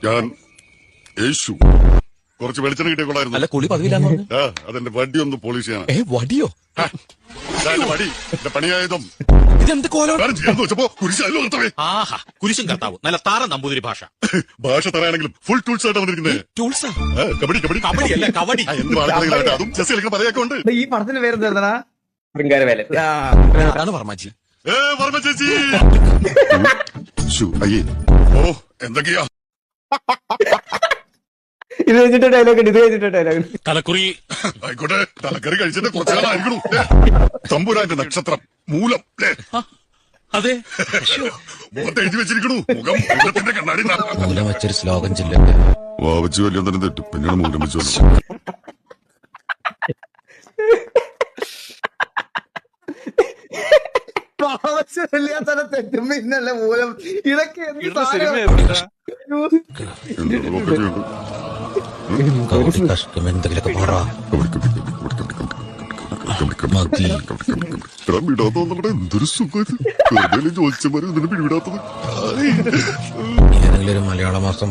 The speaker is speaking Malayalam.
ഞാൻ യേശു കുറച്ച് വെളിച്ചെണ്ണ കിട്ടിയൊള്ളായിരുന്നു. അല്ല കുളി പതിവില്ലാന്ന് പറഞ്ഞു. അതെന്റെ വടി ഒന്ന് പോളിഷ് ചെയ്യണം. വടിയോ? വടി എന്റെ പണിയായതും ഇതെന്ത് കോലം? ചെയ്യാന്ന് വെച്ചപ്പോ കുരിശല്ലോ കർത്താവേ. ആഹാ, കുരിശും കർത്താവ് നല്ല താറ നമ്പൂതിരി ഭാഷ. ഭാഷ തറയാണെങ്കിലും ഫുൾ ടൂൾസ് ആയിട്ട് വന്നിരിക്കുന്നത്. ടൂൾസാ? കബഡി കബഡി കബഡിയല്ല കബഡി. എന്ത് വാഴകളായിട്ട് അതും ചെസ് കളിക്കുന്ന പലയൊക്കെ ഉണ്ട്. ഈ പടത്തിന്റെ പേരെന്താ? ശൃംഗാരവേല. അതാണ് വർമാജി. വർമ്മ ചേച്ചി. അയ്യേ ഓ എന്തൊക്കെയാ ഇത് വെച്ചിട്ട് ഡയലോഗ് ഉണ്ട്, ഇത് വെച്ചിട്ട് ഡയലോഗ്. തലക്കുറി ആയിക്കോട്ടെ. തലക്കറി കഴിച്ചിട്ട് കുറച്ചു കാലമായിരിക്കണു. തമ്പുരാന്റെ നക്ഷത്രം മൂലം അല്ലേ? അതെ, മുഖത്ത് എഴുതി വെച്ചിരിക്കണു. മുഖം മുഖത്തിന്റെ കണ്ണാടി. മൂലം വെച്ചൊരു ശ്ലോകം ചെല്ലൊക്കെ വാവച്ചു വലിയ തന്നെ തെറ്റും. പിന്നീട് മൂലം വെച്ചു തെറ്റും പിന്നല്ല മൂലം. ഇതൊക്കെ കഷ്ടം എന്തെങ്കിലുമൊക്കെ പറ. എന്തൊരു സുഖം. ചോദിച്ചമാര് ഇതിന് പിടിവിടാത്തത്. ഏതെങ്കിലും ഒരു മലയാള മാസം